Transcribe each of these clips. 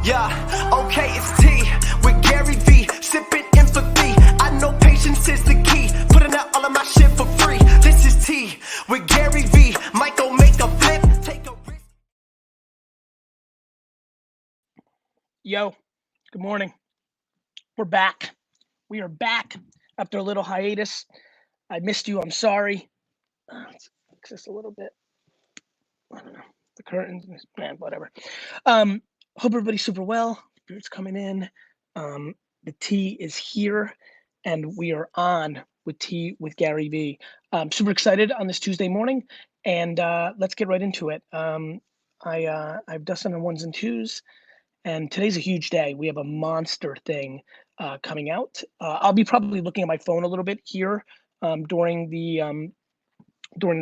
Yeah, okay, it's T with GaryVee, sipping empathy. I know patience is the key, putting out all of my shit for free. This is T with GaryVee, might go make a flip, take a risk. Yo, good morning. We're back. We are back after a little hiatus. I missed you. I'm sorry. Let's fix this a little bit. I don't know. The curtains, man, whatever. Hope everybody's super well. Beard's coming in. The tea is here, and we are on with tea with GaryVee. I'm super excited on this Tuesday morning, and let's get right into it. I've Dustin on ones and twos, and today's a huge day. We have a monster thing coming out. I'll be probably looking at my phone a little bit here during the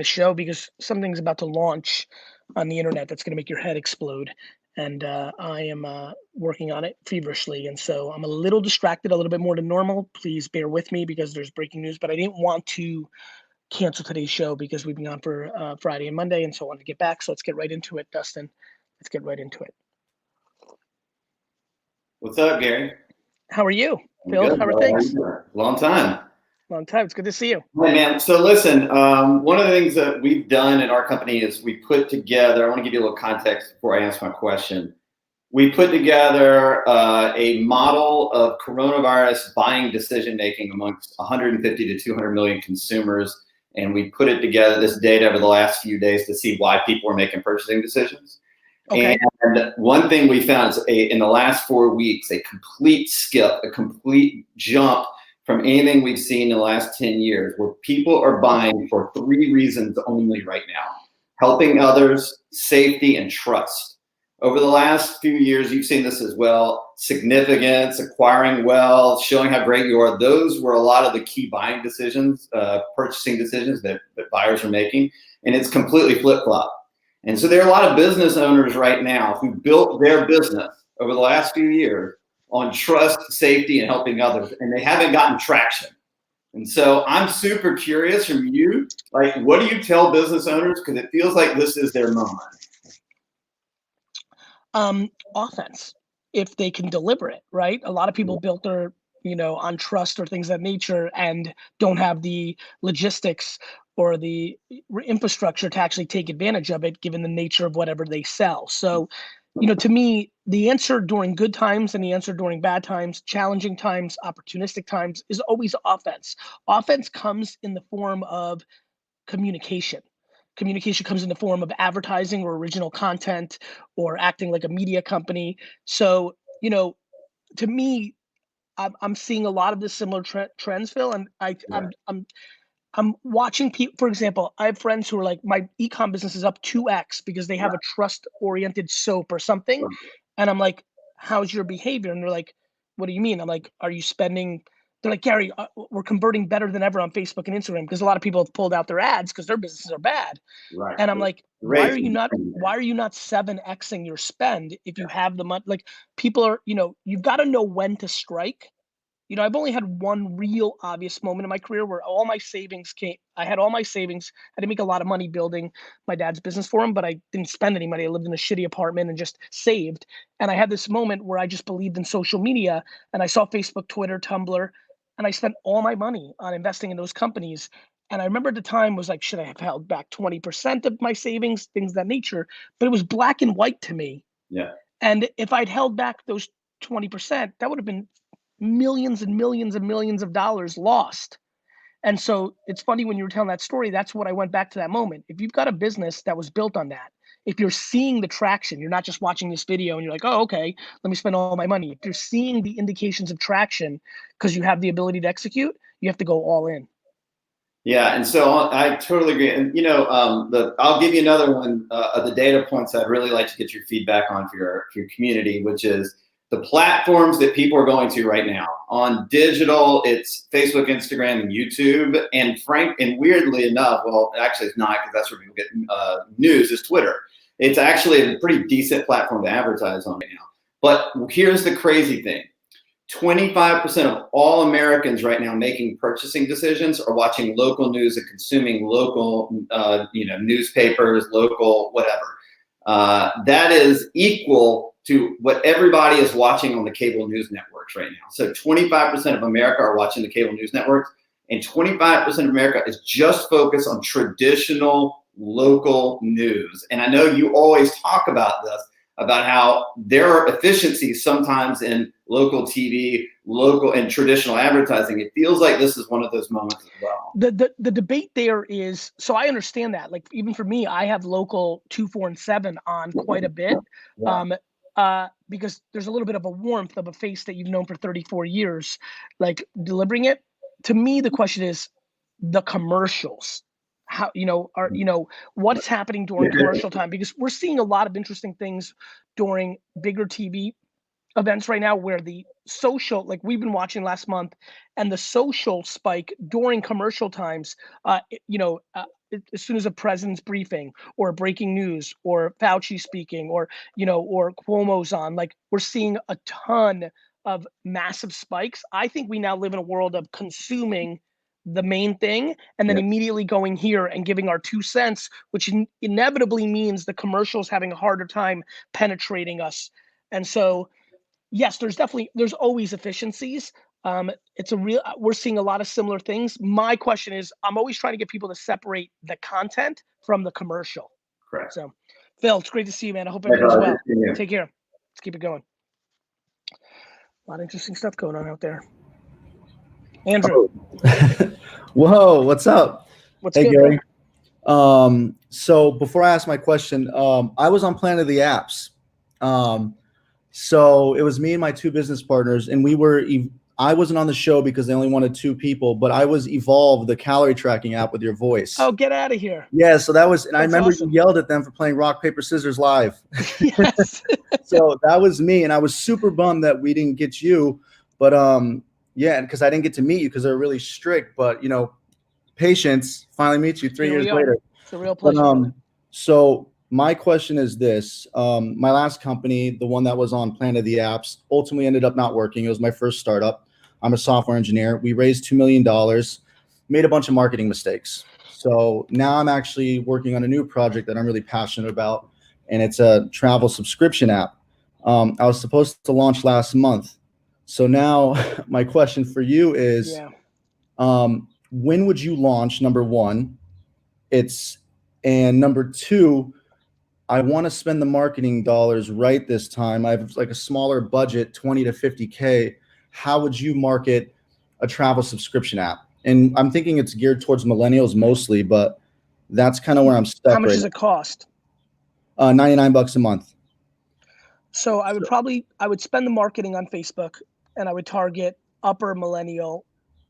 show, because something's about to launch on the internet that's going to make your head explode, and I am working on it feverishly, and so I'm a little distracted, a little bit more than normal. Please bear with me because there's breaking news, but I didn't want to cancel today's show because we've been on for Friday and Monday, and so I wanted to get back. So let's get right into it, Dustin. Let's get right into it. What's up, Gary? How are you, Phil? Good, how are things? Long time. Long time. It's good to see you. Hey, man. So listen, one of the things that we've done in our company is we put together, I want to give you a little context before I answer my question. We put together a model of coronavirus buying decision-making amongst 150 to 200 million consumers. And we put it together, this data over the last few days, to see why people are making purchasing decisions. Okay. And one thing we found is in the last 4 weeks, a complete skip, a complete jump from anything we've seen in the last 10 years, where people are buying for 3 reasons only right now: helping others, safety, and trust. Over the last few years, you've seen this as well: significance, acquiring wealth, showing how great you are. Those were a lot of the key buying decisions, purchasing decisions that buyers are making, and it's completely flip-flop. And so there are a lot of business owners right now who built their business over the last few years on trust, safety, and helping others, and they haven't gotten traction. And so I'm super curious from you, like, what do you tell business owners? Because it feels like this is their moment. Offense, if they can deliver it, right? A lot of people built their, on trust or things of that nature, and don't have the logistics or the infrastructure to actually take advantage of it, given the nature of whatever they sell. So, to me, the answer during good times and the answer during bad times, challenging times, opportunistic times, is always offense. Offense comes in the form of communication. Communication comes in the form of advertising or original content or acting like a media company. So, to me, I'm seeing a lot of the similar trends, Phil, and I'm watching people. For example, I have friends who are like, my ecom business is up 2x because they have a trust-oriented soap or something. And I'm like, how's your behavior? And they're like, what do you mean? I'm like, are you spending? They're like, Gary, we're converting better than ever on Facebook and Instagram, because a lot of people have pulled out their ads because their businesses are bad. Right. And I'm like, why are you not 7xing your spend if you have the money? Like, people are, you've got to know when to strike. I've only had one real obvious moment in my career where all my savings came. I had all my savings. I didn't make a lot of money building my dad's business for him, but I didn't spend any money. I lived in a shitty apartment and just saved. And I had this moment where I just believed in social media, and I saw Facebook, Twitter, Tumblr, and I spent all my money on investing in those companies. And I remember at the time was like, should I have held back 20% of my savings, things of that nature? But it was black and white to me. Yeah. And if I'd held back those 20%, that would have been millions and millions and millions of dollars lost. And so it's funny when you were telling that story, that's what I went back to that moment. If you've got a business that was built on that, if you're seeing the traction, you're not just watching this video and you're like, oh, okay, let me spend all my money. If you're seeing the indications of traction because you have the ability to execute, you have to go all in. Yeah, and so I totally agree. And I'll give you another one of the data points I'd really like to get your feedback on for your community, which is the platforms that people are going to right now. On digital, it's Facebook, Instagram, and YouTube. And weirdly enough, well, actually it's not, because that's where people get news, is Twitter. It's actually a pretty decent platform to advertise on right now. But here's the crazy thing. 25% of all Americans right now making purchasing decisions are watching local news and consuming local newspapers, local whatever. That is equal to what everybody is watching on the cable news networks right now. So 25% of America are watching the cable news networks, and 25% of America is just focused on traditional local news. And I know you always talk about this, about how there are efficiencies sometimes in local TV, local and traditional advertising. It feels like this is one of those moments as well. The debate there is, so I understand that. Like even for me, I have local 2, 4, and 7 on quite a bit. Because there's a little bit of a warmth of a face that you've known for 34 years, like delivering it. To me, the question is the commercials. How, what's happening during commercial time? Because we're seeing a lot of interesting things during bigger TV events right now where the social, like we've been watching last month, and the social spike during commercial times, as soon as a president's briefing or breaking news or Fauci speaking or Cuomo's on, like we're seeing a ton of massive spikes. I think we now live in a world of consuming the main thing and then immediately going here and giving our 2 cents, which inevitably means the commercials having a harder time penetrating us. And so, yes, there's always efficiencies. We're seeing a lot of similar things. My question is, I'm always trying to get people to separate the content from the commercial. Correct. So, Phil, it's great to see you, man. I hope everything's well. Take care. Let's keep it going. A lot of interesting stuff going on out there. Andrew. Whoa, what's up? What's good, Gary? So before I ask my question, I was on Planet of the Apps. So it was me and my 2 business partners, and I wasn't on the show because they only wanted 2 people, but I was Evolve, the calorie tracking app with your voice. Oh, get out of here. Yeah, so that was, and I remember awesome. you yelled at them for playing rock, paper, scissors live. Yes. So that was me, and I was super bummed that we didn't get you, but yeah, because I didn't get to meet you because they're really strict, but patience, finally meet you 3 years later. It's a real pleasure. But, so my question is this, my last company, the one that was on Planet of the Apps, ultimately ended up not working. It was my first startup. I'm a software engineer. We raised $2 million, made a bunch of marketing mistakes. So now I'm actually working on a new project that I'm really passionate about, and it's a travel subscription app. I was supposed to launch last month. So now my question for you is, when would you launch, number one? And number two, I want to spend the marketing dollars right this time. I have like a smaller budget, 20 to 50K. How would you market a travel subscription app? And I'm thinking it's geared towards millennials mostly, but that's kind of where I'm stuck. How much does it cost? $99 a month. So I would spend the marketing on Facebook, and I would target upper millennial,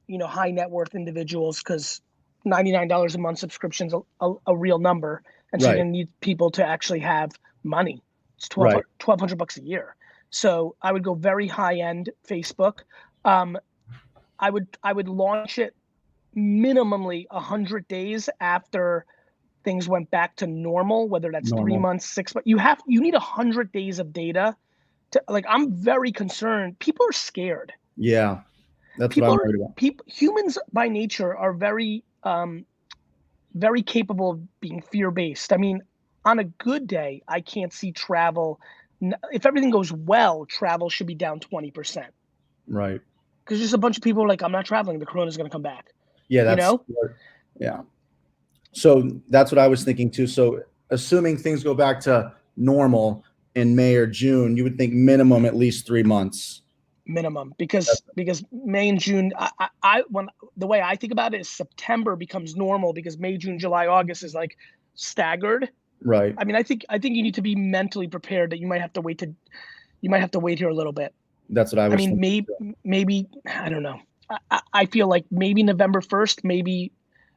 high net worth individuals, because $99 a month subscription's a real number. And so you're gonna need people to actually have money. It's $1,200 a year. So I would go very high end Facebook. I would launch it minimally 100 days after things went back to normal, whether that's 3 months, 6 months. You need 100 days of data to, like, I'm very concerned. People are scared. Yeah, that's what I'm worried about. Humans by nature are very, very capable of being fear-based. I mean, on a good day, I can't see travel. If everything goes well, travel should be down 20%. Right. Because just a bunch of people are like, I'm not traveling. The corona's going to come back. Yeah, yeah. So that's what I was thinking too. So assuming things go back to normal in May or June, you would think minimum at least 3 months. Minimum, because May and June, when the way I think about it is September becomes normal because May, June, July, August is like staggered. Right. I mean, I think you need to be mentally prepared that you might have to wait here a little bit. That's what I was thinking. Maybe I don't know. I feel like maybe November 1st,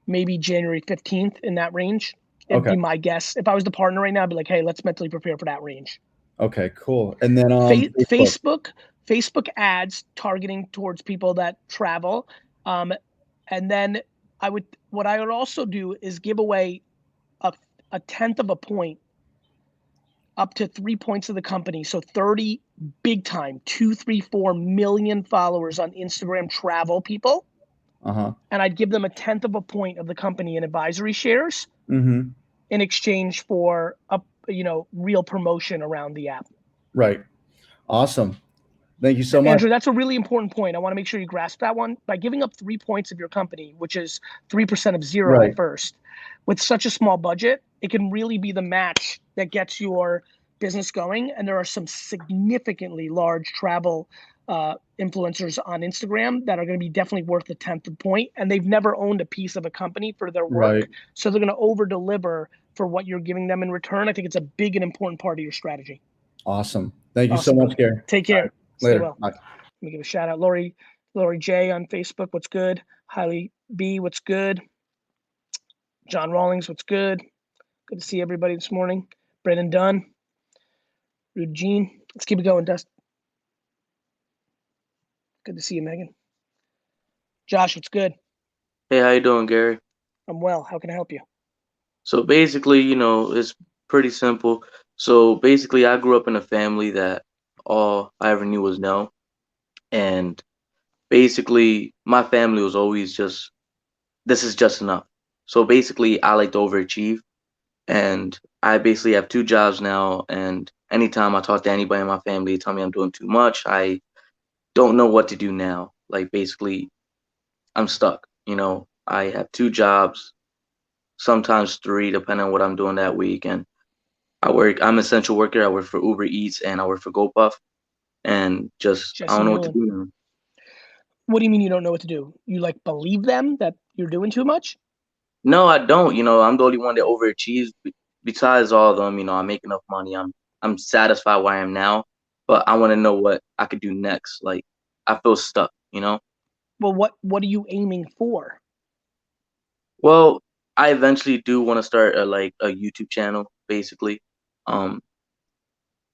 maybe January 15th, in that range. It'd be my guess. If I was the partner right now, I'd be like, hey, let's mentally prepare for that range. Okay, cool. And then Facebook ads targeting towards people that travel. And then what I would also do is give away a tenth of a point up to 3 points of the company. So 30 big time, 2, 3, 4 million followers on Instagram travel people. And I'd give them a tenth of a point of the company in advisory shares in exchange for real promotion around the app. Right. Awesome. Thank you so much. Andrew, that's a really important point. I want to make sure you grasp that one. By giving up 3 points of your company, which is 3% of zero Right. at first, with such a small budget, it can really be the match that gets your business going. And there are some significantly large travel influencers on Instagram that are going to be definitely worth a tenth of point. And they've never owned a piece of a company for their work. Right. So they're going to over deliver for what you're giving them in return. I think it's a big and important part of your strategy. Awesome. Thank you Awesome. so much, Gary. Take care. Stay Later. well. Bye. Let me give a shout out. Lori J on Facebook, what's good? Hailey B, what's good? John Rawlings, what's good? Good to see everybody this morning. Brendan Dunn. Rude Jean. Let's keep it going, Dust. Good to see you, Megan. Josh, what's good? Hey, how you doing, Gary? I'm well. How can I help you? So basically, it's pretty simple. So basically, I grew up in a family that all I ever knew was no. And basically, my family was always just, this is just enough. So basically, I like to overachieve. And I basically have 2 jobs now. And anytime I talk to anybody in my family, they tell me I'm doing too much. I don't know what to do now. Like basically, I'm stuck. I have 2 jobs, sometimes 3, depending on what I'm doing that week. And I'm an essential worker. I work for Uber Eats and I work for GoPuff. And I Jesse don't know what to Newland. do now. What do you mean you don't know what to do? You like believe them that you're doing too much? No, I don't. I'm the only one that overachieves. Besides all of them, I make enough money. I'm satisfied where I am now, but I want to know what I could do next. Like I feel stuck. Well, what are you aiming for? Well, I eventually do want to start a YouTube channel, basically. Um,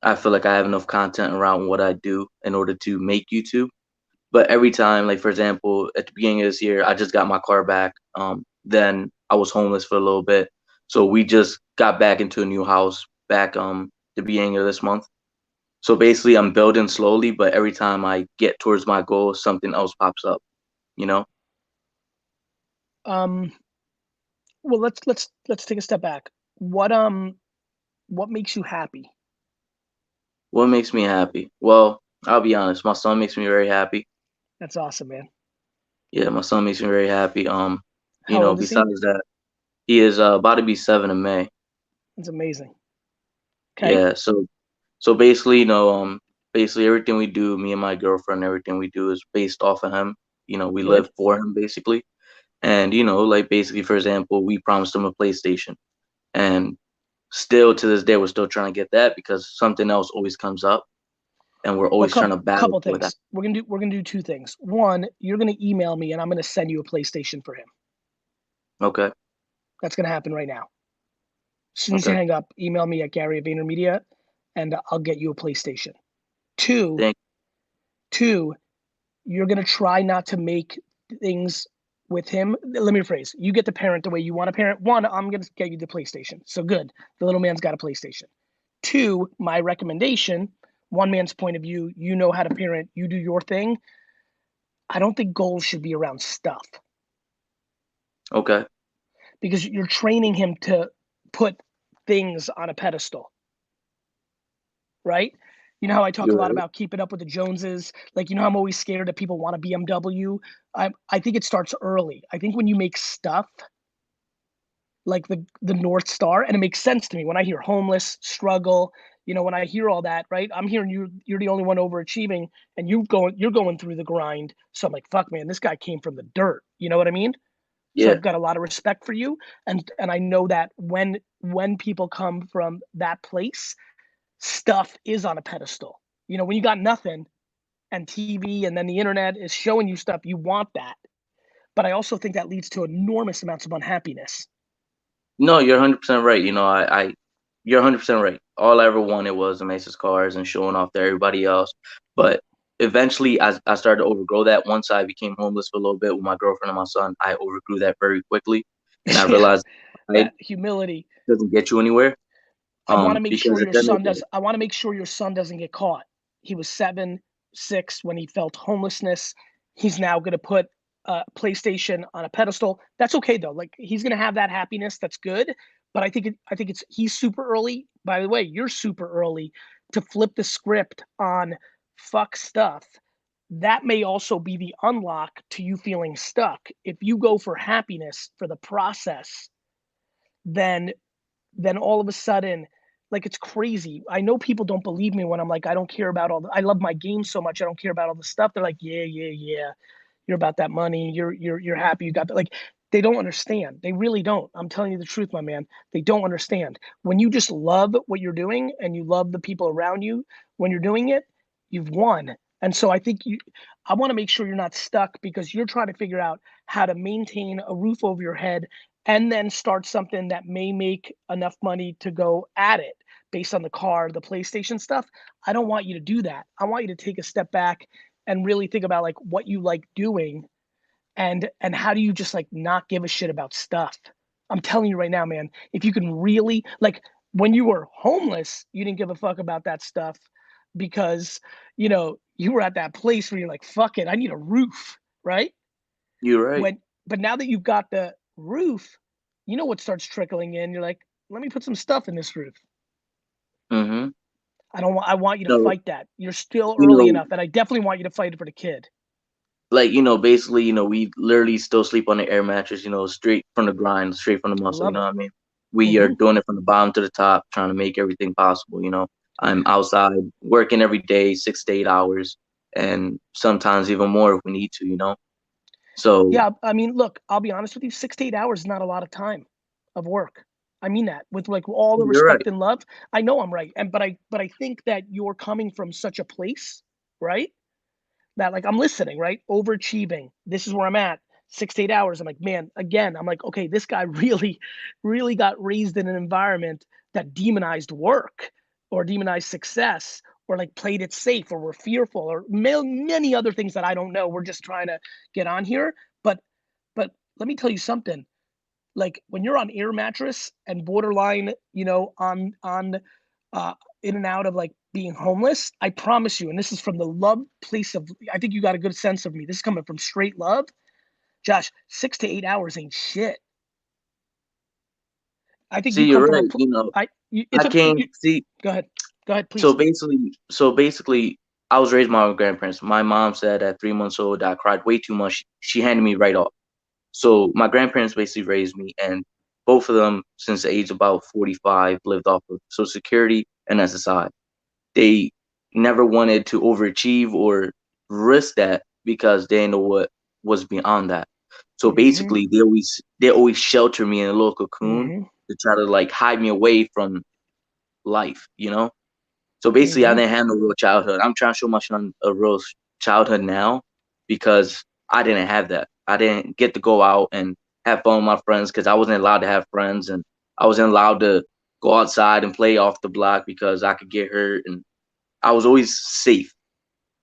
I feel like I have enough content around what I do in order to make YouTube. But every time, like for example, at the beginning of this year, I just got my car back. Then I was homeless for a little bit, so we just got back into a new house back the beginning of this month. So basically, I'm building slowly, but every time I get towards my goal, something else pops up. You know? Well, let's take a step back. What makes you happy? What makes me happy? Well, I'll be honest. My son makes me very happy. That's awesome, man. Yeah, my son makes me very happy. How old is he? Besides that, he is about to be 7 in May. That's amazing. Okay. Yeah, so basically, basically everything we do, me and my girlfriend, everything we do is based off of him. We Good. live for him basically. And like basically, for example, we promised him a PlayStation, and still to this day, we're still trying to get that because something else always comes up, and we're always trying to battle Couple for that. things. We're gonna do 2 things. One, you're gonna email me and I'm gonna send you a PlayStation for him. Okay. That's gonna happen right now. As soon as you Okay. hang up, email me at Gary at VaynerMedia, and I'll get you a PlayStation. Two, Thank. you're gonna try not to make things with him. Let me rephrase. You get the parent the way you want to parent. One, I'm gonna get you the PlayStation. So good. The little man's got a PlayStation. 2, my recommendation, one man's point of view, you know how to parent, you do your thing. I don't think goals should be around stuff Okay. because you're training him to put things on a pedestal, right? You know how I talk a You're lot right. about keeping up with the Joneses? Like, I'm always scared that people want a BMW. I think it starts early. I think when you make stuff like the North Star, and it makes sense to me when I hear homeless, struggle, when I hear all that, right? I'm hearing you're the only one overachieving and you're going through the grind. So I'm like, fuck man, this guy came from the dirt. You know what I mean? So Yeah. I've got a lot of respect for you. And I know that when people come from that place, stuff is on a pedestal. When you got nothing and TV and then the internet is showing you stuff, you want that. But I also think that leads to enormous amounts of unhappiness. No, you're 100% right. You're 100% right. All I ever wanted was the nicest cars and showing off to everybody else. But eventually, I started to overgrow that. Once I became homeless for a little bit with my girlfriend and my son, I overgrew that very quickly, and I Yeah, realized it that humility. doesn't get you anywhere. I want to make sure Because at your the end of son the does. day, I want to make sure your son doesn't get caught. He was 7, 6 when he felt homelessness. He's now going to put PlayStation on a pedestal. That's okay though. Like he's going to have that happiness. That's good. But I think he's super early. By the way, you're super early to flip the script on fuck stuff, that may also be the unlock to you feeling stuck. If you go for happiness, for the process, then all of a sudden, like, it's crazy. I know people don't believe me when I'm like, I don't care about I love my game so much, I don't care about all the stuff. They're like, yeah, you're about that money, you're happy you got that. Like, they don't understand. They really don't. I'm telling you the truth, my man. They don't understand. When you just love what you're doing and you love the people around you when you're doing it, you've won. And so I think I want to make sure you're not stuck, because you're trying to figure out how to maintain a roof over your head and then start something that may make enough money to go at it based on the car, the PlayStation stuff. I don't want you to do that. I want you to take a step back and really think about like what you like doing, and how do you just like not give a shit about stuff. I'm telling you right now, man, if you can really, like, when you were homeless, you didn't give a fuck about that stuff because, you were at that place where you're like, fuck it, I need a roof, right? You're right. But now that you've got the roof, you know what starts trickling in? You're like, let me put some stuff in this roof. Mm-hmm. I want you to So, fight that. You're still you early know, enough, and I definitely want you to fight it for the kid. like, basically, we literally still sleep on the air mattress, straight from the grind, straight from the I muscle, you love know it. what I mean? We are Hmm. doing it from the bottom to the top, trying to make everything possible. I'm outside working every day, 6 to 8 hours, and sometimes even more if we need to. So Yeah, I mean, look, I'll be honest with you, 6 to 8 hours is not a lot of time of work. I mean that with like all the you're right. respect and love. I know I'm right. But I think that you're coming from such a place, right? That like I'm listening, right? Overachieving. This is where I'm at. 6 to 8 hours. I'm like, man, again, I'm like, okay, this guy really, really got raised in an environment that demonized work or demonized success or like played it safe or were fearful or many other things that I don't know. We're just trying to get on here. But let me tell you something. Like when you're on air mattress and borderline, on uh in and out of like being homeless, I promise you, and this is from the love place of, I think you got a good sense of me. This is coming from straight love. Josh, 6 to 8 hours ain't shit. I think See, you come you're from a right. it's I a can't see. go ahead. Go ahead, So please. basically, I was raised by my grandparents. My mom said at 3 months old I cried way too much. She handed me right off. So my grandparents basically raised me, and both of them, since the age of about 45, lived off of Social Security and SSI. They never wanted to overachieve or risk that because they didn't know what was beyond that. So Mm-hmm. basically, they always shelter me in a little cocoon Mm-hmm. to try to like hide me away from life. So basically, I Mm-hmm. didn't have no real childhood. I'm trying to show my son a real childhood now because I didn't have that. I didn't get to go out and have fun with my friends because I wasn't allowed to have friends, and I wasn't allowed to go outside and play off the block because I could get hurt, and I was always safe.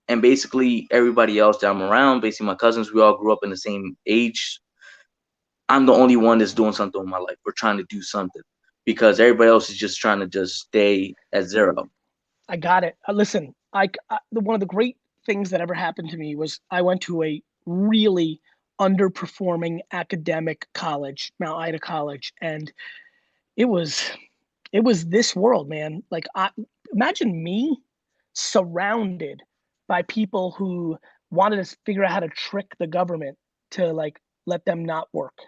And basically, everybody else that I'm around, basically my cousins, we all grew up in the same age. I'm the only one that's doing something in my life. We're trying to do something because everybody else is just trying to just stay at zero. I got it. Listen, one of the great things that ever happened to me was I went to a really underperforming academic college, Mount Ida College, and it was this world, man. Like, imagine me surrounded by people who wanted to figure out how to trick the government to like let them not work,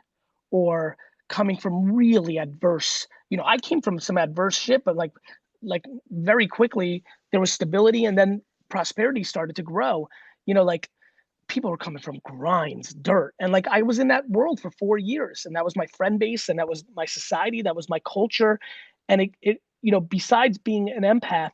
or coming from really adverse. I came from some adverse shit, but like very quickly there was stability, and then prosperity started to grow. Like people were coming from grinds, dirt. And like I was in that world for 4 years, and that was my friend base, and that was my society, that was my culture. And besides being an empath,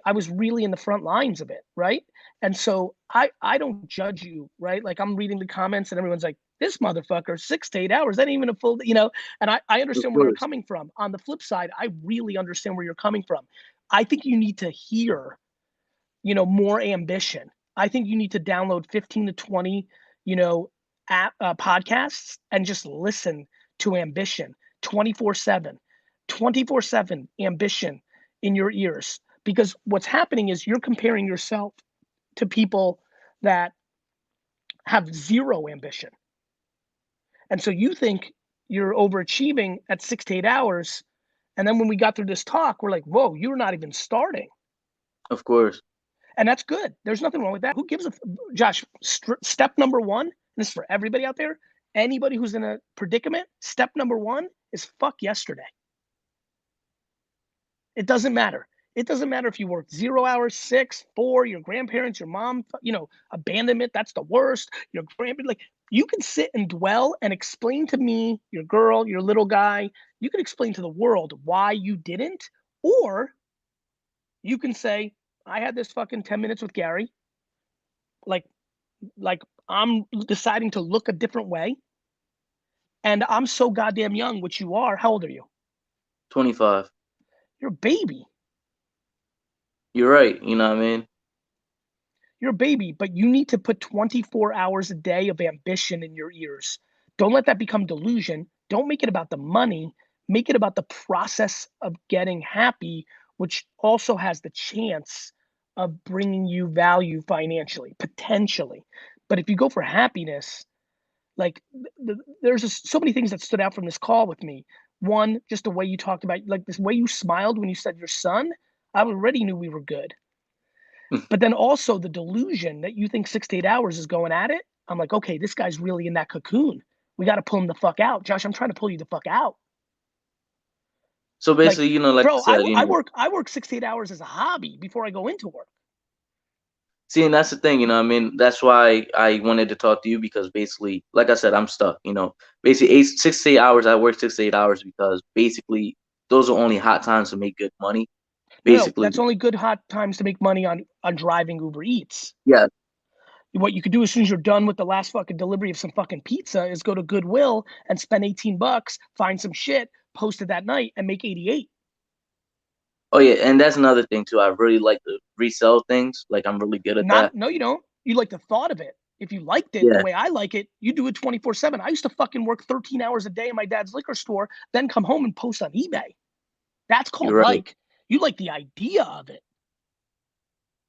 I was really in the front lines of it, right? And so I don't judge you, right? Like I'm reading the comments and everyone's like, this motherfucker, 6 to 8 hours, that ain't even a full. And I Of understand where they're course. coming from. On the flip side, I really understand where you're coming from. I think you need to hear more ambition. I think you need to download 15 to 20, podcasts and just listen to ambition 24/7, 24/7 ambition in your ears. Because what's happening is you're comparing yourself to people that have zero ambition. And so you think you're overachieving at 6 to 8 hours. And then when we got through this talk, we're like, whoa, you're not even starting. Of course. And that's good. There's nothing wrong with that. Who gives a Josh? Step number one, and this is for everybody out there. Anybody who's in a predicament, step number one is fuck yesterday. It doesn't matter. It doesn't matter if you worked 0 hours, 6, 4, your grandparents, your mom, abandonment, that's the worst. Your grandparents, like, you can sit and dwell and explain to me, your girl, your little guy, you can explain to the world why you didn't, or you can say, I had this fucking 10 minutes with Gary. Like I'm deciding to look a different way. And I'm so goddamn young, which you are. How old are you? 25. You're a baby. You're right. You know what I mean? You're a baby, but you need to put 24 hours a day of ambition in your ears. Don't let that become delusion. Don't make it about the money. Make it about the process of getting happy, which also has the chance of bringing you value financially, potentially. But if you go for happiness, like there's just so many things that stood out from this call with me. One, just the way you talked about, like this way you smiled when you said your son, I already knew we were good. But then also the delusion that you think 6 to 8 hours is going at it. I'm like, okay, this guy's really in that cocoon. We got to pull him the fuck out. Josh, I'm trying to pull you the fuck out. So Like, basically, like bro, I said, I work 6 to 8 hours as a hobby before I go into work. see, and that's the thing, I mean, that's why I wanted to talk to you because basically, like I said, I'm stuck, basically 6 to 8 hours. I work 6 to 8 hours because basically those are only hot times to make good money. No, Basically, that's only good hot times to make money on driving Uber Eats. yeah. What you could do as soon as you're done with the last fucking delivery of some fucking pizza is go to Goodwill and spend $18, find some shit, post it that night, and make 88. Oh yeah, and that's another thing too. I really like to resell things. Like I'm really good at that. No, you don't. You like the thought of it. If you liked it the Yeah, way I like it, you do it 24/7. I used to fucking work 13 hours a day in my dad's liquor store, then come home and post on eBay. That's called you're right. like. You like the idea of it.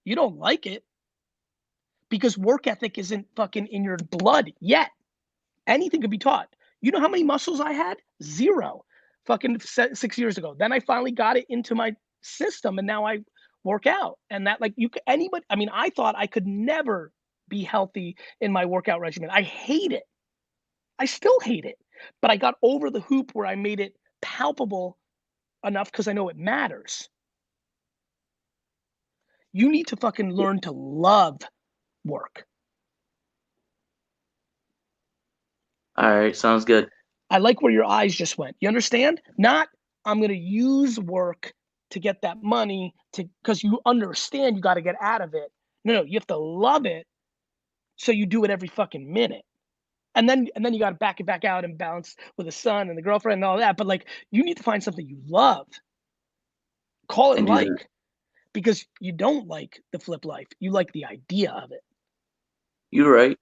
You don't like it because work ethic isn't fucking in your blood yet. Anything could be taught. You know how many muscles I had? Zero. Fucking 6 years ago. Then I finally got it into my system, and now I work out. And that, like, anybody. I mean, I thought I could never be healthy in my workout regimen. I hate it. I still hate it. But I got over the hoop where I made it palpable enough because I know it matters. You need to fucking learn to love work. All right, sounds good. I like where your eyes just went. You understand? Not I'm going to use work to get that money because you understand you got to get out of it. No, you have to love it. So you do it every fucking minute. And then you got to back it back out and balance with the son and the girlfriend and all that. But like, you need to find something you love. Call it And do that. because you don't like the flip life. You like the idea of it. You're right.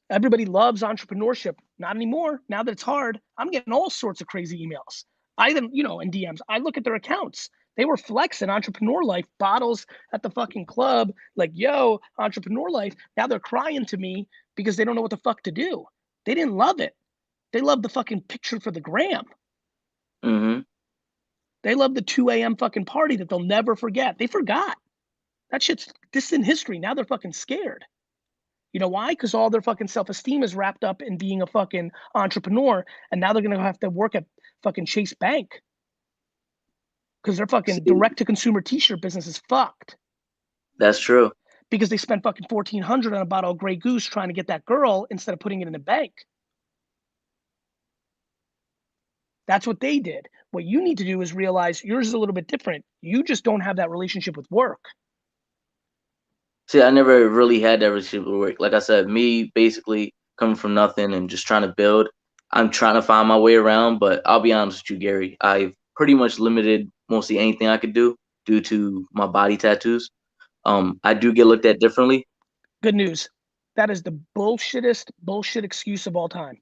Everybody loves entrepreneurship. Not anymore. Now that it's hard, I'm getting all sorts of crazy emails. In DMs. I look at their accounts. They were flexing entrepreneur life, bottles at the fucking club, like, yo, entrepreneur life. Now they're crying to me because they don't know what the fuck to do. They didn't love it. They love the fucking picture for the gram. Mm-hmm. They love the 2 a.m. fucking party that they'll never forget. They forgot. That shit's distant history. Now they're fucking scared. You know why? Because all their fucking self-esteem is wrapped up in being a fucking entrepreneur, and now they're gonna have to work at fucking Chase Bank because their fucking See, direct-to-consumer T-shirt business is fucked that's true. because they spent fucking $1,400 on a bottle of Grey Goose trying to get that girl instead of putting it in a bank. That's what they did. What you need to do is realize yours is a little bit different. You just don't have that relationship with work. See, I never really had that relationship with work. Like I said, me basically coming from nothing and just trying to build. I'm trying to find my way around, but I'll be honest with you, Gary. I've pretty much limited mostly anything I could do due to my body tattoos. I do get looked at differently. Good news. That is the bullshit excuse of all time.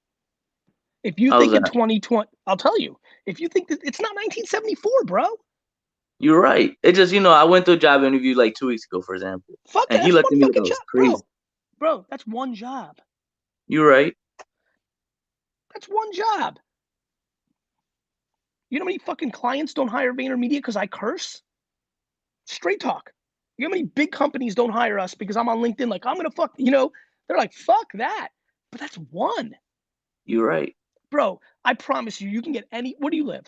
If you How's think in that? 2020, I'll tell you, if you think that it's not 1974, bro, You're right. It just, I went to a job interview like 2 weeks ago, for example, fuck it. and he That's looked one at me like I fucking was job, crazy. bro, that's one job. You're right. That's one job. You know how many fucking clients don't hire VaynerMedia because I curse? Straight talk. You know how many big companies don't hire us because I'm on LinkedIn like, I'm gonna fuck, you know, they're like, fuck that. But that's one. You're right. Bro, I promise you, you can get any, where do you live?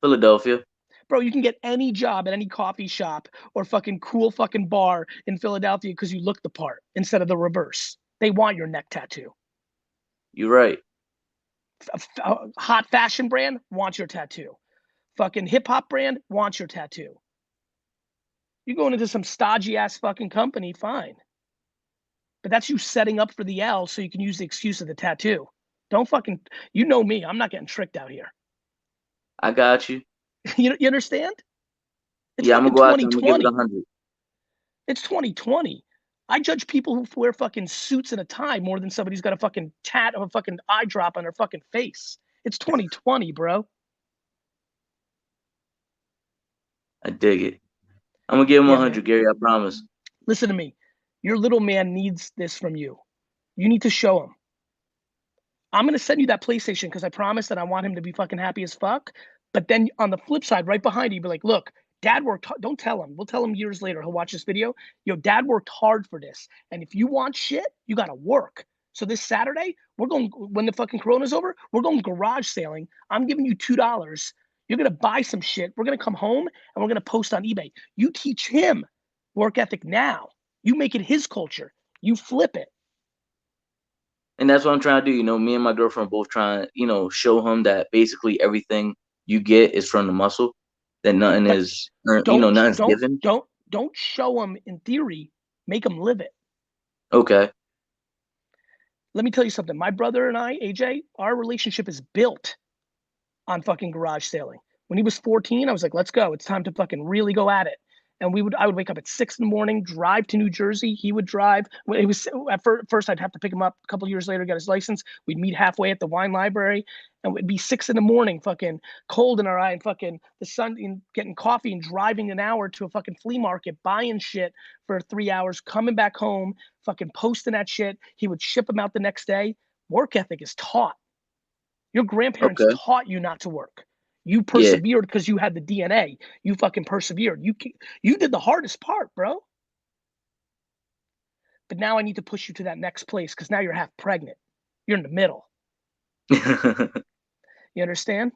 Philadelphia. Bro, you can get any job at any coffee shop or fucking cool fucking bar in Philadelphia because you look the part instead of the reverse. They want your neck tattoo. You're right. A hot fashion brand wants your tattoo. Fucking hip hop brand wants your tattoo. You're going into some stodgy ass fucking company, fine. But that's you setting up for the L so you can use the excuse of the tattoo. Don't fucking, you know me, I'm not getting tricked out here. I got you. You understand? It's Yeah, I'm fucking gonna go out there. I'm gonna give it 2020. 100. It's 2020. I judge people who wear fucking suits and a tie more than somebody who's got a fucking tat of a fucking eye drop on their fucking face. It's 2020, bro. I dig it. I'm gonna give him Yeah, 100, Gary. I promise. listen to me. Your little man needs this from you. You need to show him. I'm gonna send you that PlayStation because I promise that I want him to be fucking happy as fuck. But then on the flip side, right behind you, be like, look, dad worked hard. Don't tell him. We'll tell him years later. He'll watch this video. Yo, dad worked hard for this. And if you want shit, you gotta work. So this Saturday, we're going, when the fucking Corona's over, we're going garage sailing. I'm giving you $2. You're gonna buy some shit. We're gonna come home and we're gonna post on eBay. You teach him work ethic now. You make it his culture. You flip it. And that's what I'm trying to do. You know, me and my girlfriend both trying, you know, show him that basically everything you get is from the muscle. That nothing But is, you know, nothing's given. Don't show him in theory. Make him live it. Okay. Let me tell you something. My brother and I, AJ, our relationship is built on fucking garage sailing. When he was 14, I was like, let's go. It's time to fucking really go at it. And I would wake up at 6 in the morning, drive to New Jersey. He would drive. It was at first I'd have to pick him up. A couple of years later, get his license. We'd meet halfway at the wine library, and it'd be 6 in the morning, fucking cold in our eye, and fucking the sun, and getting coffee and driving an hour to a fucking flea market, buying shit for 3 hours, coming back home, fucking posting that shit. He would ship them out the next day. Work ethic is taught. Your grandparents Okay. taught you not to work. You Yeah. persevered because you had the DNA. You fucking persevered. You did the hardest part, bro. But now I need to push you to that next place because now you're half pregnant. You're in the middle. You understand?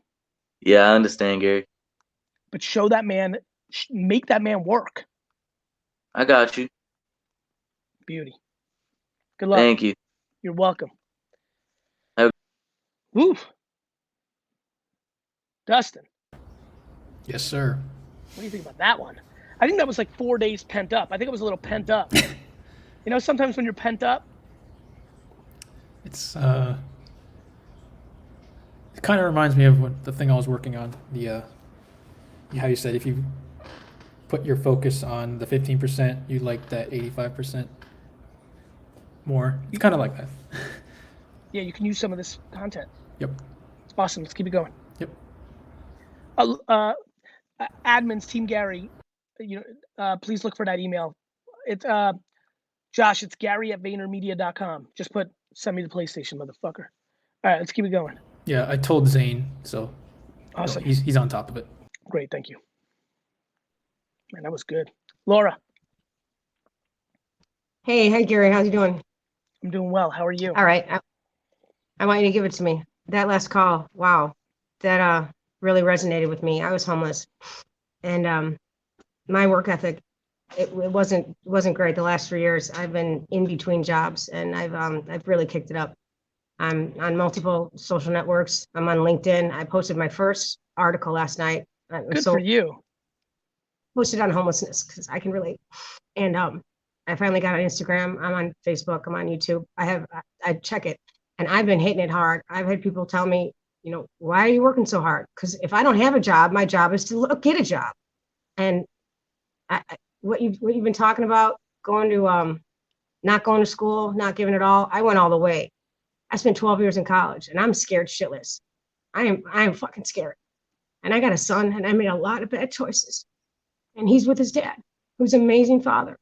Yeah, I understand, Gary. But show that man, make that man work. I got you. Beauty. Good luck. Thank you. You're welcome. Have- Woo. Dustin, Yes, sir. what do you think about that one? I think that was like 4 days pent up. I think it was a little pent up. You know, sometimes when you're pent up, It's it kind of reminds me of the thing I was working on. How you said if you put your focus on the 15%, you like that 85% more. It's kind of like that. yeah, you can use some of this content. Yep. It's awesome. Let's keep it going. Yep. Admins, Team Gary, please look for that email. It's Josh, it's Gary@VaynerMedia.com. Just send me the PlayStation, motherfucker. All right, let's keep it going. Yeah, I told Zane, so Awesome. he's on top of it. Great, thank you. Man, that was good. Laura. Hey, Gary, how's you doing? I'm doing well. How are you? All right, I want you to give it to me. That last call, wow, that really resonated with me. I was homeless, and my work ethic, it wasn't great. The last 3 years, I've been in between jobs, and I've really kicked it up. I'm on multiple social networks. I'm on LinkedIn. I posted my first article last night. Good for you. Posted on homelessness because I can relate. And I finally got on Instagram. I'm on Facebook. I'm on YouTube. I check it, and I've been hitting it hard. I've had people tell me, why are you working so hard? Because if I don't have a job, my job is to get a job. And what you've been talking about, going to not going to school, not giving it all. I went all the way. I spent 12 years in college, and I'm scared shitless. I am fucking scared. And I got a son, and I made a lot of bad choices. And he's with his dad, who's an amazing father.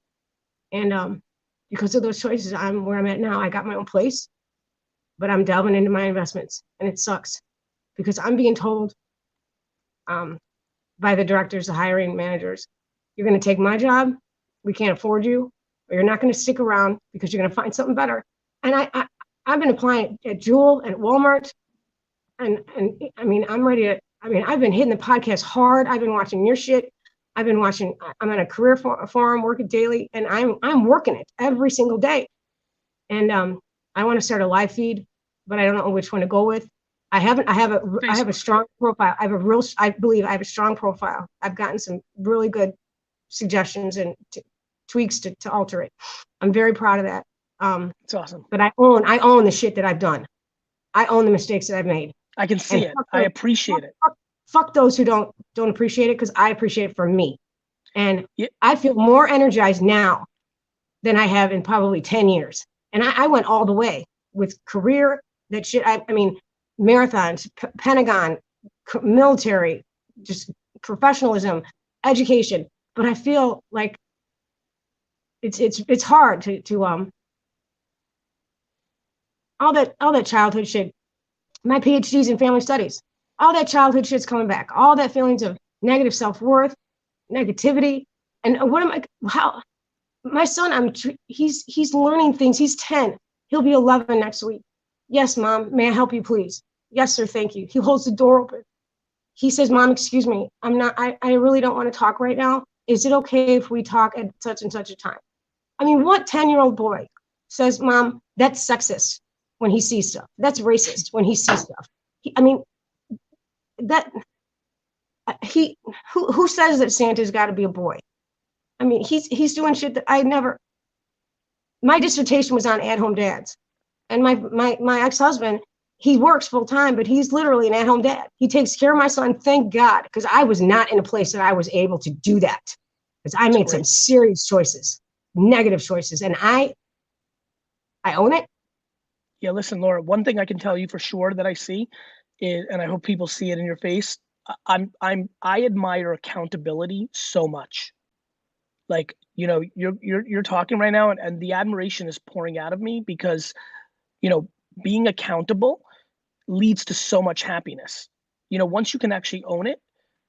And because of those choices, I'm where I'm at now. I got my own place, but I'm delving into my investments, and it sucks because I'm being told by the directors, the hiring managers, you're going to take my job we can't afford you, or you're not going to stick around because you're going to find something better. And I've been applying at Jewel and at Walmart. And I mean, I'm ready to, I mean, I've been hitting the podcast hard. I've been watching your shit. I've been watching, I'm on a career forum, working daily, and I'm working it every single day. And I want to start a live feed, but I don't know which one to go with. I have a strong profile. I believe I have a strong profile. I've gotten some really good suggestions and tweaks to alter it. I'm very proud of that. It's awesome. But I own the shit that I've done. I own the mistakes that I've made. I can see it. I appreciate it. Fuck those who don't appreciate it, because I appreciate it for me. And Yeah. I feel more energized now than I have in probably 10 years. And I went all the way with career, that shit. I mean, marathons, Pentagon, military, just professionalism, education. But I feel like it's hard to all that childhood shit. My PhD's in family studies. All that childhood shit's coming back. All that feelings of negative self-worth, negativity. And what am I, how, my son, he's learning things. He's 10. He'll be 11 next week. Yes, Mom, may I help you, please? Yes, sir, thank you. He holds the door open. He says, Mom, excuse me, I really don't want to talk right now. Is it okay if we talk at such and such a time? I mean, what 10-year-old boy says, Mom, that's sexist when he sees stuff? That's racist when he sees stuff. Who says that Santa's got to be a boy? I mean, he's doing shit that I never. My dissertation was on at-home dads, and my ex-husband, he works full time, but he's literally an at-home dad. He takes care of my son. Thank God, because I was not in a place that I was able to do that, because I made some serious choices, negative choices, and I own it. Yeah, listen, Laura, one thing I can tell you for sure that I see is, and I hope people see it in your face, I admire accountability so much. Like, you know, you're talking right now, and the admiration is pouring out of me, because, you know, being accountable leads to so much happiness. You know, once you can actually own it,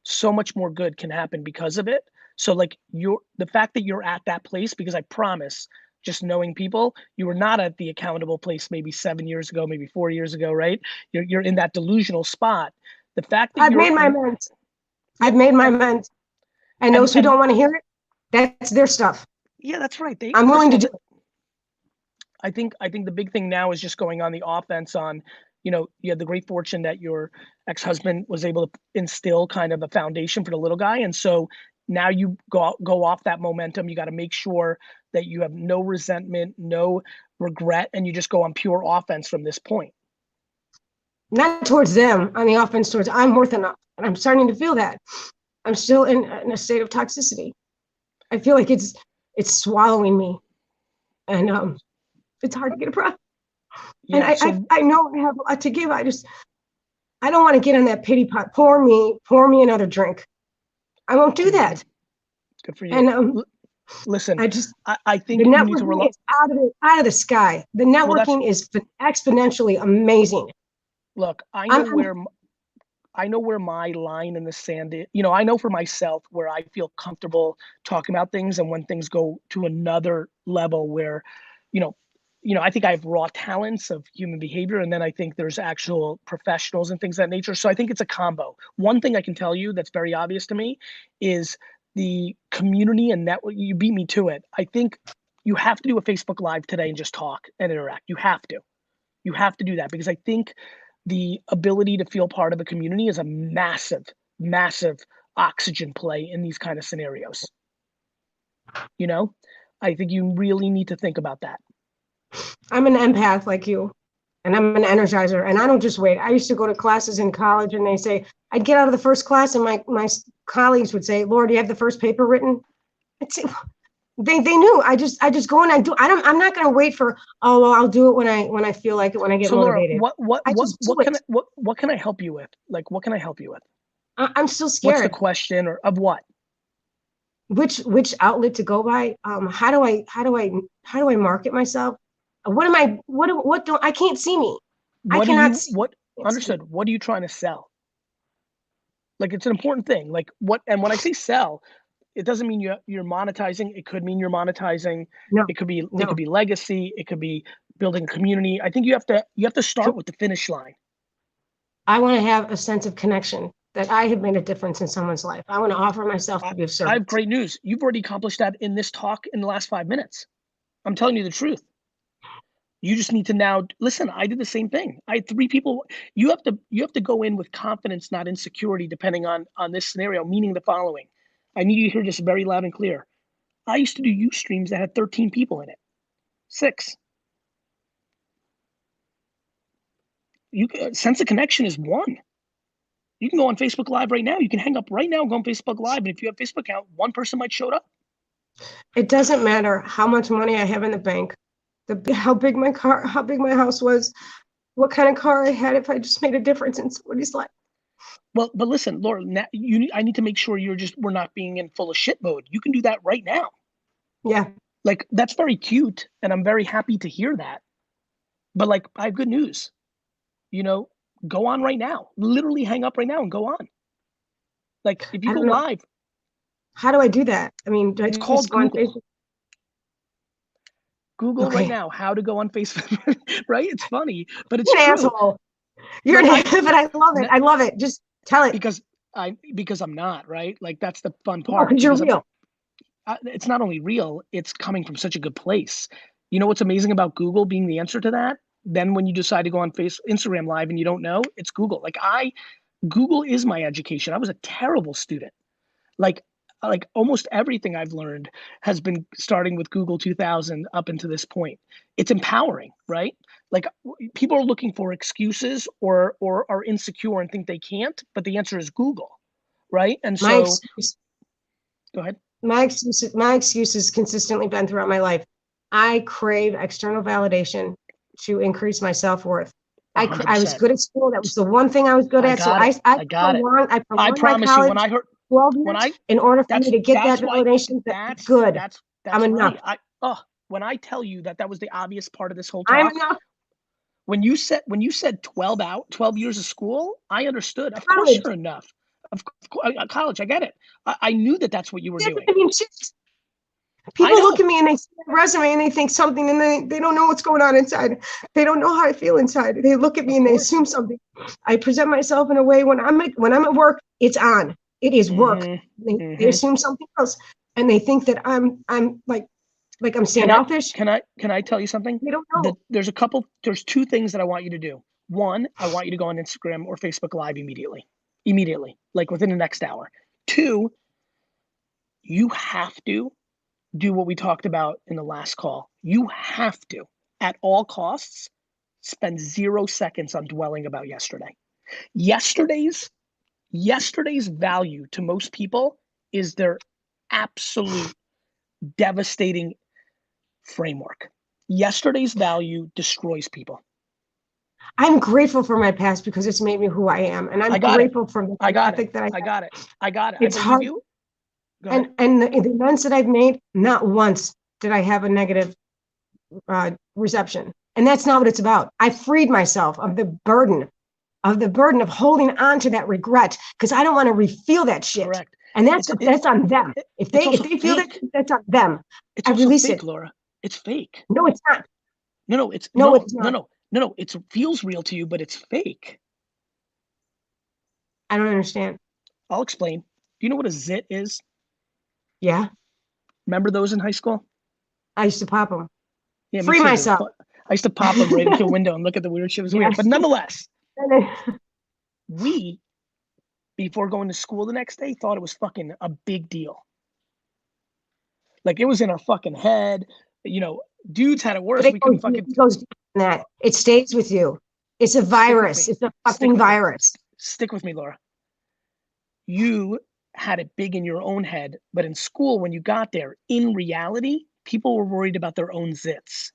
so much more good can happen because of it. So like, the fact that you're at that place, because I promise, just knowing people, you were not at the accountable place maybe 7 years ago, maybe 4 years ago, right? You're in that delusional spot. The fact that I've made my amends. I've made my amends. And those who don't want to hear it, that's their stuff. Yeah, that's right. I'm willing to do it. I think the big thing now is just going on the offense on, you know, you had the great fortune that your ex-husband was able to instill kind of a foundation for the little guy. And so now you go off that momentum. You got to make sure that you have no resentment, no regret, and you just go on pure offense from this point. Not towards them, on the offense towards, I'm worth enough. And I'm starting to feel that. I'm still in a state of toxicity. I feel like it's swallowing me. And it's hard to get across. Yeah, and I know I have a lot to give. I don't want to get in that pity pot. Pour me another drink. I won't do that. Good for you. And listen, I think the networking is out of the sky. The networking is exponentially amazing. Look, I know where my line in the sand is. You know, I know for myself where I feel comfortable talking about things, and when things go to another level where, you know, I think I have raw talents of human behavior, and then I think there's actual professionals and things of that nature. So I think it's a combo. One thing I can tell you that's very obvious to me is the community and network. You beat me to it. I think you have to do a Facebook Live today and just talk and interact. You have to do that, because I think the ability to feel part of a community is a massive, massive oxygen play in these kind of scenarios. You know, I think you really need to think about that. I'm an empath like you, and I'm an energizer, and I don't just wait. I used to go to classes in college, and they say, I'd get out of the first class, and my colleagues would say, Laura, do you have the first paper written? I'd say, they knew. I just go and I do. I'm not going to wait for, oh, well, I'll do it when I feel like it, when I get motivated. Laura, what can I help you with? Like, what can I help you with? I'm still scared. What's the question, or of what? Which outlet to go by? How do I market myself? What don't I can't see me. Understood. What are you trying to sell? Like, it's an important thing. Like, what, and when I say sell, it doesn't mean you're monetizing. It could mean you're monetizing. No, It could be no. legacy. It could be building a community. I think you have to start with the finish line. I want to have a sense of connection that I have made a difference in someone's life. I want to offer myself to be of service. I have great news. You've already accomplished that in this talk in the last 5 minutes. I'm telling you the truth. You just need to now listen. I did the same thing. I had 3 people. You have to go in with confidence, not insecurity, depending on this scenario, meaning the following. I need you to hear this very loud and clear. I used to do Ustreams that had 13 people in it. 6. Sense of connection is 1. You can go on Facebook Live right now. You can hang up right now and go on Facebook Live. And if you have a Facebook account, 1 person might show up. It doesn't matter how much money I have in the bank, how big my house was, what kind of car I had, if I just made a difference in somebody's life. Well, but listen, Laura, I need to make sure we're not being in full of shit mode. You can do that right now. Yeah. Like, that's very cute. And I'm very happy to hear that. But like, I have good news. Go on right now. Literally hang up right now and go on. Like, if you go live. How do I do that? I mean, it's called Google. Google right now how to go on Facebook. Right? It's funny, but it's You're an true. asshole. You're an asshole, but I love it. I love it. Just tell it. Because I'm not, right? Like, that's the fun part. Because you're real. It's not only real, it's coming from such a good place. You know what's amazing about Google being the answer to that? Then when you decide to go on Instagram Live and you don't know, it's Google. Like, Google is my education. I was a terrible student. Like almost everything I've learned has been starting with Google 2000 up until this point. It's empowering, right? Like, people are looking for excuses or are insecure and think they can't, but the answer is Google, right? And so, go ahead. My excuse has consistently been throughout my life. I crave external validation to increase my self-worth. I was good at school. That was the one thing I was good at. So I promise you, when I heard 12 years, in order for me to get that validation, that's good. I'm enough. When I tell you that was the obvious part of this whole talk. I'm enough. When you said 12 years of school, I understood. Of course you're enough. Of course, college, I get it. I knew that's what you were doing. People look at me and they see my resume and they think something, and they don't know what's going on inside. They don't know how I feel inside. They look at me and they assume something. I present myself in a way when I'm at work, it's on. It is work. They assume something else, and they think that I'm like I'm standoffish. Can I tell you something? They don't know. There's 2 things that I want you to do. 1, I want you to go on Instagram or Facebook Live immediately, like within the next hour. 2, you have to do what we talked about in the last call. You have to, at all costs, spend 0 seconds on dwelling about yesterday. Yesterday's value to most people is their absolute devastating framework. Yesterday's value destroys people. I'm grateful for my past because it's made me who I am, and I'm grateful for the ethic that I got it. It's hard. And the events that I've made, not once did I have a negative reception. And that's not what it's about. I freed myself of the burden of holding on to that regret, because I don't want to re-feel that shit. Correct. And that's on them. If they feel that, that's on them. I release it, Laura. It's fake. No, it's not. No, it's not. No, it feels real to you, but it's fake. I don't understand. I'll explain. Do you know what a zit is? Yeah. Remember those in high school? I used to pop them. Yeah, free myself. I used to pop them right into a window and look at the weird shit. It was weird. But nonetheless, we, before going to school the next day, thought it was fucking a big deal. Like, it was in our fucking head. Dudes had it worse. We couldn't fucking. It goes deeper than that. It stays with you. It's a virus. It's a fucking virus. Stick with me, Laura. You had it big in your own head, but in school, when you got there, in reality, people were worried about their own zits.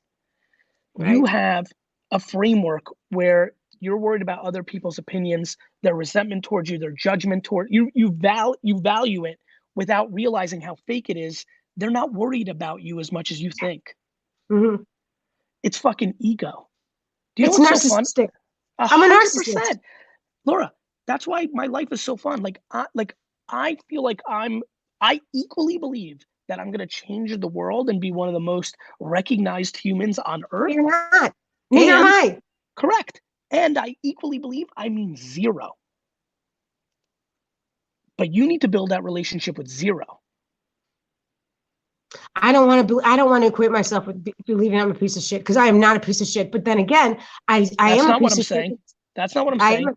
Right. You have a framework where you're worried about other people's opinions, their resentment towards you, their judgment toward you. You value it without realizing how fake it is. They're not worried about you as much as you think. Mm-hmm. It's fucking ego. Do you know what's so fun? I'm a narcissist. Laura, that's why my life is so fun. I feel like I'm I equally believe that I'm going to change the world and be one of the most recognized humans on earth. You're not. Neither am I. Correct. And I equally believe I mean zero. But you need to build that relationship with zero. I don't want to equate myself with believing I'm a piece of shit, because I am not a piece of shit. But then again, I That's am not a what piece I'm of saying. shit. That's not what I'm I saying. am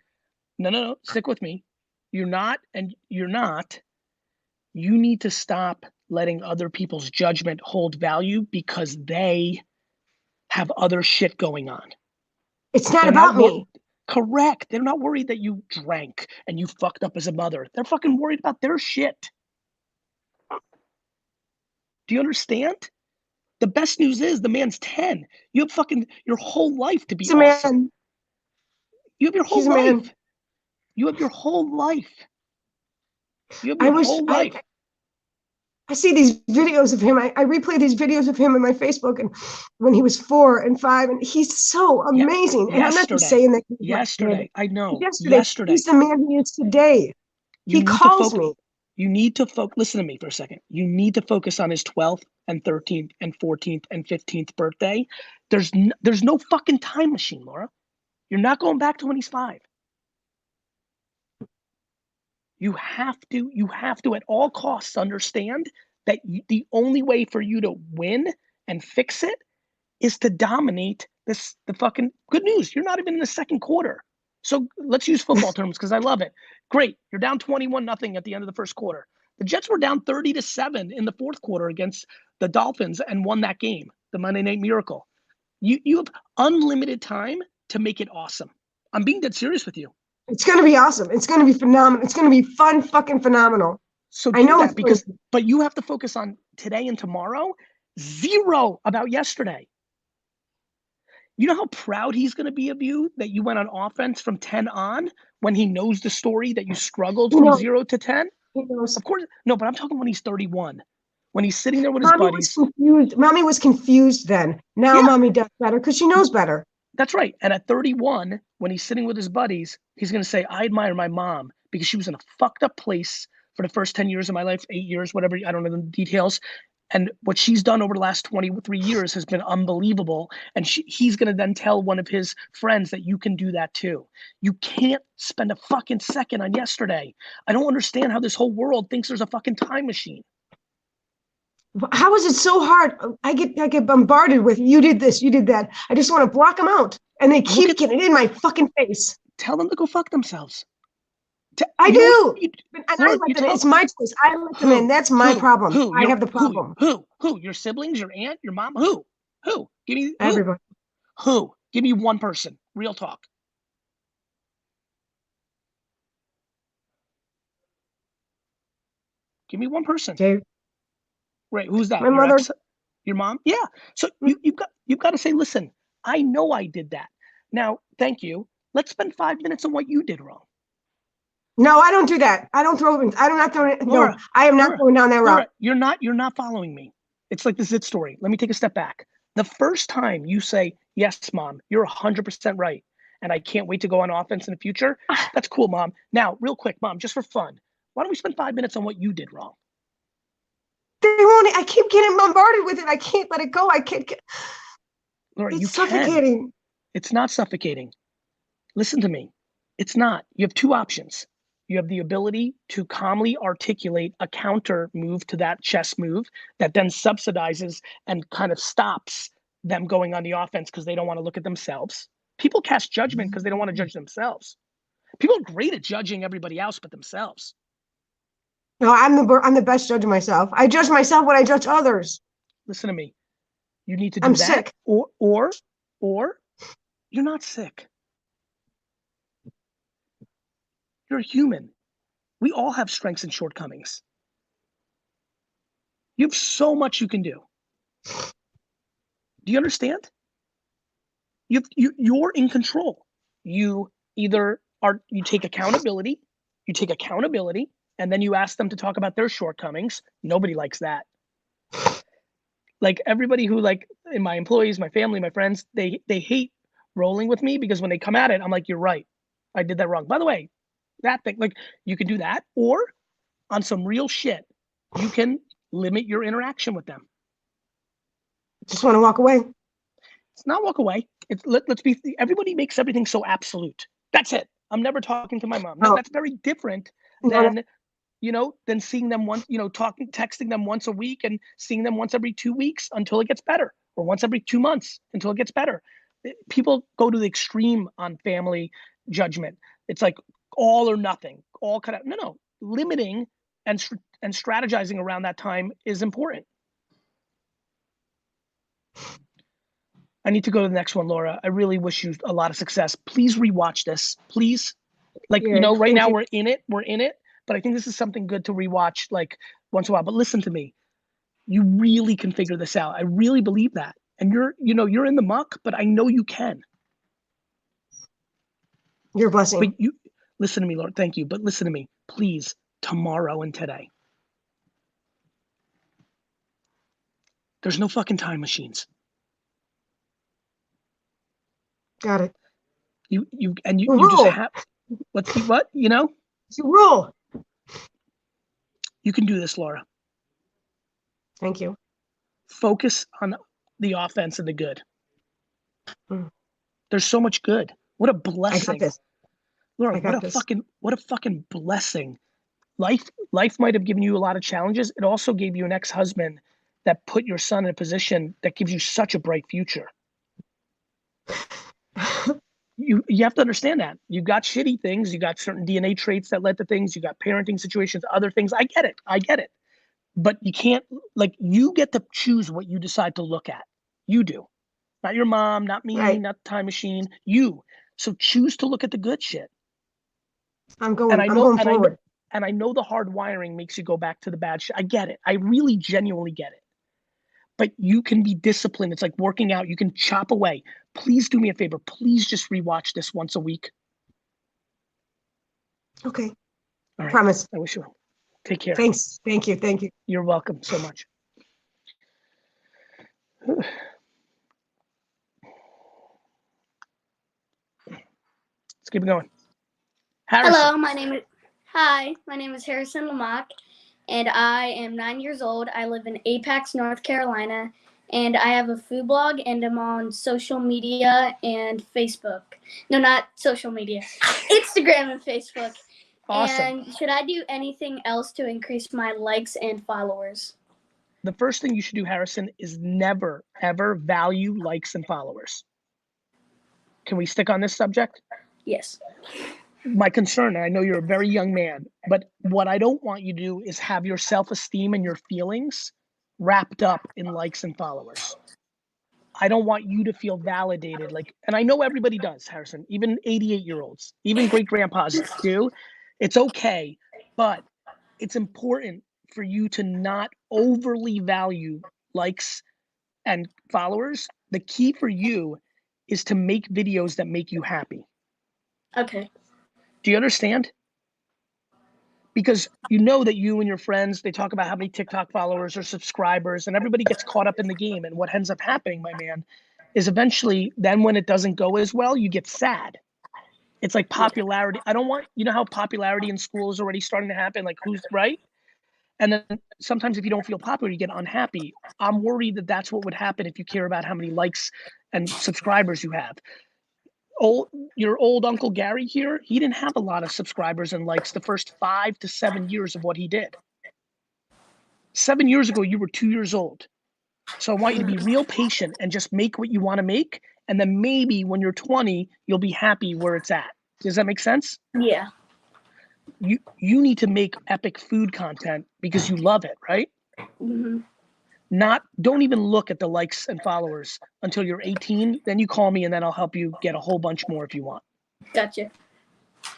No. Stick with me. You're not, and you're not. You need to stop letting other people's judgment hold value because they have other shit going on. It's not They're about not me. Correct. They're not worried that you drank and you fucked up as a mother. They're fucking worried about their shit. Do you understand? The best news is the man's 10. You have fucking your whole life to be He's a awesome. man. You have your whole He's a life. man. You have your whole life. You have I your wish whole life. I see these videos of him. I replay these videos of him on my Facebook, and when he was 4 and 5, and he's so amazing. And I'm not just saying that. Yesterday, I know. Yesterday, he's the man he is today. He calls me. You need to focus. Listen to me for a second. You need to focus on his 12th and 13th and 14th and 15th birthday. There's no fucking time machine, Laura. You're not going back to when he's 5. You have to at all costs understand that the only way for you to win and fix it is to dominate the fucking good news. You're not even in the second quarter. So let's use football terms because I love it. Great. You're down 21-0 at the end of the first quarter. The Jets were down 30-7 in the fourth quarter against the Dolphins and won that game, the Monday Night Miracle. You have unlimited time to make it awesome. I'm being dead serious with you. It's going to be awesome. It's going to be phenomenal. It's going to be fun, fucking phenomenal. So I know that but you have to focus on today and tomorrow. Zero about yesterday. You know how proud he's going to be of you that you went on offense from 10 on when he knows the story that you struggled from 0 to 10? Of course. No, but I'm talking when he's 31. When he's sitting there with his buddies. Mommy was confused then. Now mommy does better because she knows better. That's right. And at 31, when he's sitting with his buddies, he's going to say, I admire my mom because she was in a fucked up place for the first 10 years of my life, 8 years, whatever. I don't know the details. And what she's done over the last 23 years has been unbelievable. And he's going to then tell one of his friends that you can do that too. You can't spend a fucking second on yesterday. I don't understand how this whole world thinks there's a fucking time machine. How is it so hard? I get bombarded with, you did this, you did that. I just want to block them out. And they keep getting in my fucking face. Tell them to go fuck themselves. I do. It's my choice. I let them in. That's my problem. I have the problem. Who? Your siblings, your aunt, your mom? Who? Give me everybody. Who? Give me one person. Real talk. Give me one person. Dave. Right. Who's that? My mother. Your mom? Yeah. So you've got to say, listen, I know I did that. Now, thank you. Let's spend 5 minutes on what you did wrong. No, I don't do that. I don't throw. I'm not throwing. Laura, no, I am not going down that route. Laura, you're not following me. It's like the Zit story. Let me take a step back. The first time you say, yes, mom, you're 100% right. And I can't wait to go on offense in the future. That's cool, mom. Now, real quick, mom, just for fun, why don't we spend 5 minutes on what you did wrong? They won't. I keep getting bombarded with it. I can't let it go. I can't get. Laura, it's suffocating. It's not suffocating. Listen to me. It's not. You have two options. You have the ability to calmly articulate a counter move to that chess move that then subsidizes and kind of stops them going on the offense because they don't want to look at themselves. People cast judgment because they don't want to judge themselves. People are great at judging everybody else but themselves. No, I'm the best judge of myself. I judge myself when I judge others. Listen to me. You need to do I'm that. Sick. Or you're not sick. You're a human. We all have strengths and shortcomings. You have so much you can do. Do you understand? You're in control. You either you take accountability, and then you ask them to talk about their shortcomings. Nobody likes that. Like everybody who in my employees, my family, my friends, they hate rolling with me because when they come at it, I'm like, you're right. I did that wrong. By the way, that thing, you can do that, or on some real shit, you can limit your interaction with them. Just want to walk away. It's not walk away. Everybody makes everything so absolute. That's it. I'm never talking to my mom. No, that's very different than, than seeing them once, texting them once a week and seeing them once every 2 weeks until it gets better, or once every 2 months until it gets better. People go to the extreme on family judgment. It's like all or nothing, all cut out. No, limiting and strategizing around that time is important. I need to go to the next one, Laura. I really wish you a lot of success. Please rewatch this, please. Right now we're in it, but I think this is something good to rewatch like once in a while. But listen to me, you really can figure this out. I really believe that. And you're in the muck, but I know you can. You're a blessing. But you listen to me, Laura. Thank you. But listen to me, please, tomorrow and today. There's no fucking time machines. Got it. You just have what? You rule. You can do this, Laura. Thank you. Focus on the offense and the good. There's so much good. What a blessing. I got this. Laura, what a fucking blessing. Life might have given you a lot of challenges. It also gave you an ex-husband that put your son in a position that gives you such a bright future. You have to understand that. You got shitty things, you got certain DNA traits that led to things, you got parenting situations, other things. I get it. But you can't, you get to choose what you decide to look at. You do. Not your mom, not me, not the time machine, you. So choose to look at the good shit. I'm going forward. And I know the hard wiring makes you go back to the bad shit. I get it. I really genuinely get it. But you can be disciplined. It's like working out. You can chop away. Please do me a favor. Please just rewatch this once a week. Okay. All right. Promise. I wish you well. Take care. Thanks. Thank you. You're welcome so much. Let's keep it going. Harrison. Hello, my name is Harrison Lamock, and I am 9 years old. I live in Apex, North Carolina, and I have a food blog, and I'm on social media and Facebook. No, not social media. Instagram and Facebook. Awesome. And should I do anything else to increase my likes and followers? The first thing you should do, Harrison, is never, ever value likes and followers. Can we stick on this subject? Yes. My concern, and I know you're a very young man, but what I don't want you to do is have your self-esteem and your feelings wrapped up in likes and followers. I don't want you to feel validated. And I know everybody does, Harrison, even 88-year-olds, even great grandpas do. It's okay, but it's important for you to not overly value likes and followers. The key for you is to make videos that make you happy. Okay. Do you understand? Because you know that you and your friends, they talk about how many TikTok followers or subscribers, and everybody gets caught up in the game. And what ends up happening, my man, is eventually then when it doesn't go as well, you get sad. It's like popularity. I don't want, how popularity in school is already starting to happen, like who's right? And then sometimes if you don't feel popular, you get unhappy. I'm worried that that's what would happen if you care about how many likes and subscribers you have. Your old Uncle Gary here, he didn't have a lot of subscribers and likes the first 5 to 7 years of what he did. 7 years ago, you were 2 years old. So I want you to be real patient and just make what you want to make. And then maybe when you're 20, you'll be happy where it's at. Does that make sense? Yeah. You need to make epic food content because you love it, right? Mm-hmm. Don't even look at the likes and followers until you're 18. Then you call me and then I'll help you get a whole bunch more if you want. Gotcha.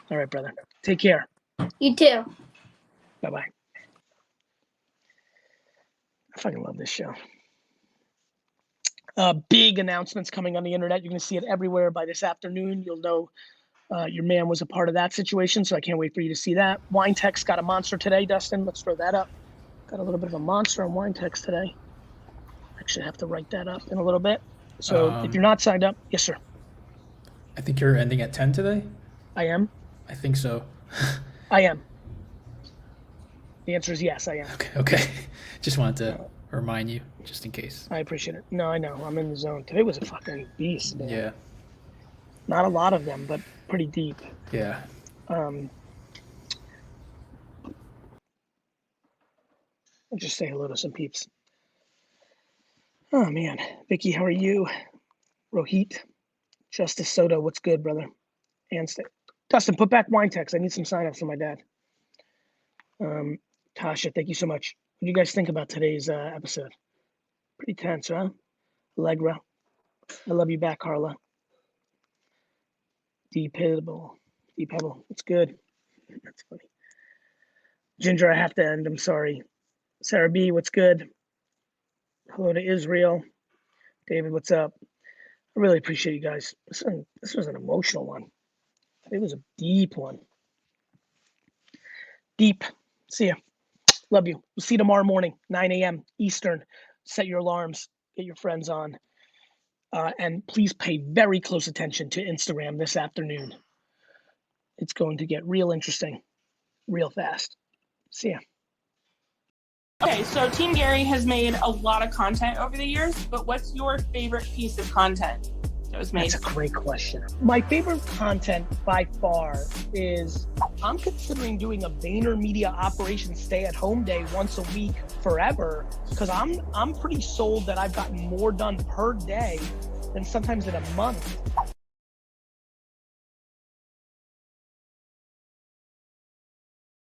All right, brother. Take care. You too. Bye-bye. I fucking love this show. Big announcements coming on the internet. You're going to see it everywhere by this afternoon. You'll know your man was a part of that situation, so I can't wait for you to see that. Wine Tech's got a monster today, Dustin. Let's throw that up. Got a little bit of a monster on Wine Tech's today. Actually, I have to write that up in a little bit. So if you're not signed up, yes, sir. I think you're ending at 10 today? I am. I think so. I am. The answer is yes, I am. Okay. Just wanted to remind you, just in case. I appreciate it. No, I know. I'm in the zone. Today was a fucking beast, man. Yeah. Not a lot of them, but pretty deep. Yeah. I'll just say hello to some peeps. Oh, man. Vicky, how are you? Rohit. Justice Soto, what's good, brother? And Dustin, put back wine text. I need some sign-ups for my dad. Tasha, thank you so much. What do you guys think about today's episode? Pretty tense, huh? Allegra. I love you back, Carla. Dependable. It's good. That's funny. Ginger, I have to end. I'm sorry. Sarah B, what's good? Hello to Israel. David, what's up? I really appreciate you guys. This was an emotional one. It was a deep one. Deep. See ya. Love you. We'll see you tomorrow morning, 9 a.m. Eastern. Set your alarms. Get your friends on. And please pay very close attention to Instagram this afternoon. It's going to get real interesting, real fast. See ya. Okay, so Team Gary has made a lot of content over the years, but what's your favorite piece of content that was made? That's a great question. My favorite content by far is I'm considering doing a VaynerMedia Operation Stay-at-Home Day once a week forever, because I'm pretty sold that I've gotten more done per day than sometimes in a month